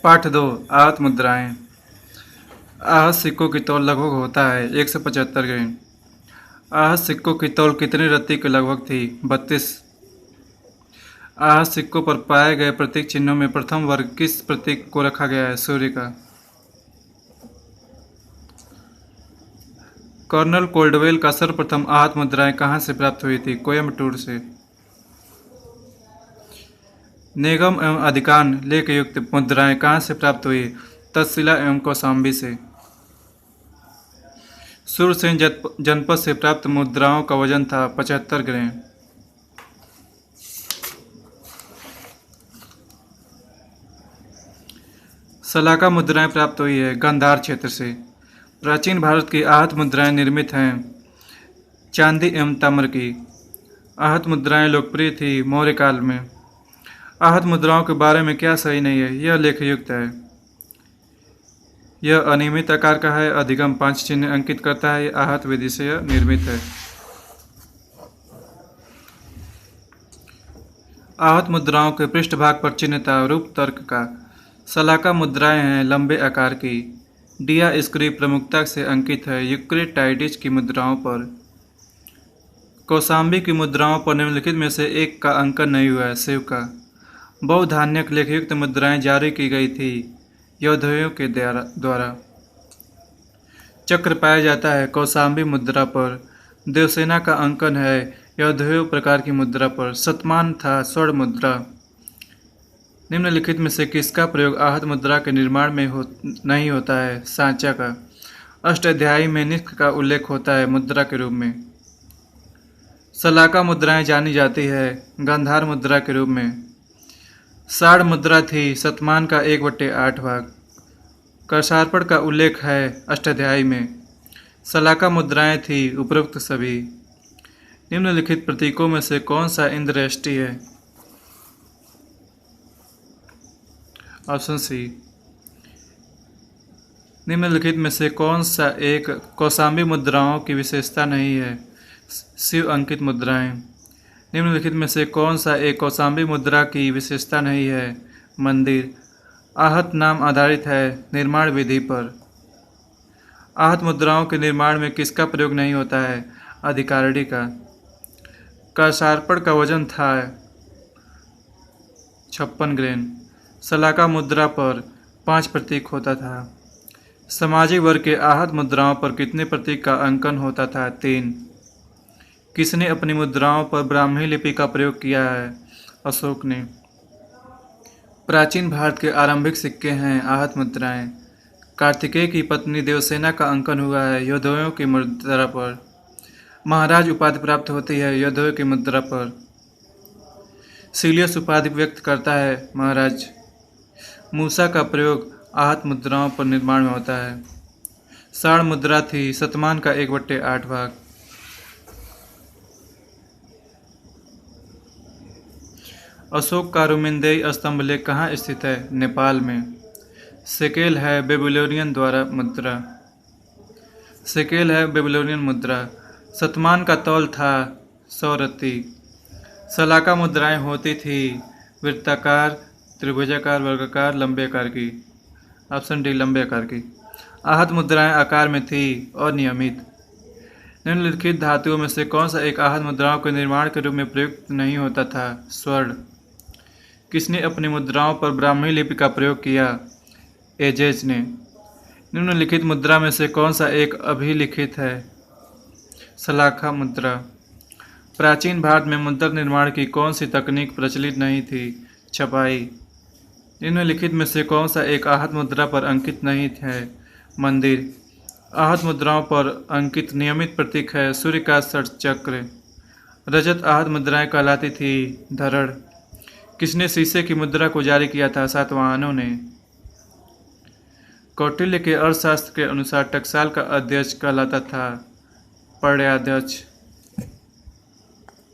पाठ 2 आहत मुद्राएं। आहत सिक्कों की तौल लगभग होता है 175 ग्राम। आहत सिक्कों की तौल कितनी रत्ती के लगभग थी? 32। आहत सिक्कों पर पाए गए प्रतीक चिन्हों में प्रथम वर्ग किस प्रतीक को रखा गया है? सूर्य का। कर्नल कोल्डवेल का सर्वप्रथम आहत मुद्राएं कहाँ से प्राप्त हुई थी? कोयम्बटूर से। निगम एवं अधिकान लेख युक्त मुद्राएं कहाँ से प्राप्त हुई? तक्षशिला एवं कौशाम्बी से। सुरसेन जनपद से प्राप्त मुद्राओं का वजन था 75 ग्राम। सलाका मुद्राएं प्राप्त हुई है गांधार क्षेत्र से। प्राचीन भारत की आहत मुद्राएं निर्मित हैं चांदी एवं ताम्र की। आहत मुद्राएं लोकप्रिय थी मौर्य काल में। आहत मुद्राओं के बारे में क्या सही नहीं है? यह लेखयुक्त है। यह अनियमित आकार का है, अधिगम 5 चिन्ह अंकित करता है, आहत विधि से यह निर्मित है। आहत मुद्राओं के पृष्ठभाग पर चिन्ह था रूप तर्क का। सलाका मुद्राएं हैं लंबे आकार की। डियास्क्री प्रमुखता से अंकित है यूक्रेटाइडिस की मुद्राओं पर। कौशाम्बी की मुद्राओं पर निम्नलिखित में से एक का अंकन नहीं हुआ है, शिव का। बहुधान्यक लेखयुक्त मुद्राएं जारी की गई थी योद्धाओं के द्वारा। चक्र पाया जाता है कौशाम्बी मुद्रा पर। देवसेना का अंकन है योद्धाओं प्रकार की मुद्रा पर। शतमान था स्वर्ण मुद्रा। निम्नलिखित में से किसका प्रयोग आहत मुद्रा के निर्माण में नहीं होता है? सांचा का। अष्टाध्यायी में निष्क का उल्लेख होता है मुद्रा के रूप में। सलाका मुद्राएं जानी जाती है गांधार मुद्रा के रूप में। साड़ मुद्रा थी शतमान का 1/8 भाग। कर्षार्पण का उल्लेख है अष्टाध्यायी में। सलाका मुद्राएं थी उपरोक्त सभी। निम्नलिखित प्रतीकों में से कौन सा इंद्रयष्टि है? Option C. निम्नलिखित में से कौन सा एक कौशाम्बी मुद्राओं की विशेषता नहीं है? शिव अंकित मुद्राएं। निम्नलिखित में से कौन सा एक कौशाम्बी मुद्रा की विशेषता नहीं है? मंदिर। आहत नाम आधारित है निर्माण विधि पर। आहत मुद्राओं के निर्माण में किसका प्रयोग नहीं होता है? अधिकारिणी का। कर्षार्पण का वजन था 56 ग्राम। सलाका मुद्रा पर 5 प्रतीक होता था। सामाजिक वर्ग के आहत मुद्राओं पर कितने प्रतीक का अंकन होता था? 3। किसने अपनी मुद्राओं पर ब्राह्मी लिपि का प्रयोग किया है? अशोक ने। प्राचीन भारत के आरंभिक सिक्के हैं आहत मुद्राएं। कार्तिकेय की पत्नी देवसेना का अंकन हुआ है योद्धाओं की मुद्रा पर। महाराज उपाधि प्राप्त होती है योद्धाओं की मुद्रा पर। सीलियस उपाधि व्यक्त करता है महाराज। मूसा का प्रयोग आहत मुद्राओं पर निर्माण में होता है। साड़ मुद्रा थी शतमान का 1/8 भाग। अशोक का रुमिनदेई स्तंभ लेख कहाँ स्थित है? नेपाल में। सेकेल है बेबीलोनियन द्वारा मुद्रा। सेकेल है बेबीलोनियन मुद्रा। शतमान का तौल था 100 रत्ती। सलाका मुद्राएं होती थी वृत्ताकार, त्रिभुजाकार, वर्गाकार, लंबे आकार की। ऑप्शन डी लंबे आकार की। आहत मुद्राएं आकार में थी और नियमित। निम्नलिखित धातुओं में से कौन सा एक आहत मुद्राओं के निर्माण के रूप में प्रयुक्त नहीं होता था? स्वर्ण। किसने अपनी मुद्राओं पर ब्राह्मी लिपि का प्रयोग किया? एजेज ने। निम्नलिखित मुद्रा में से कौन सा एक अभिलिखित है? सलाका मुद्रा। प्राचीन भारत में मुद्रा निर्माण की कौन सी तकनीक प्रचलित नहीं थी? छपाई। निम्नलिखित में से कौन सा एक आहत मुद्रा पर अंकित नहीं है? मंदिर। आहत मुद्राओं पर अंकित नियमित प्रतीक है सूर्य का षटचक्र। रजत आहत मुद्राएं कहलाती थी धरड़। किसने शीशे की मुद्रा को जारी किया था? सातवाहनों ने। कौटिल्य के अर्थशास्त्र के अनुसार टकसाल का अध्यक्ष कहलाता था पर्याध्यक्ष।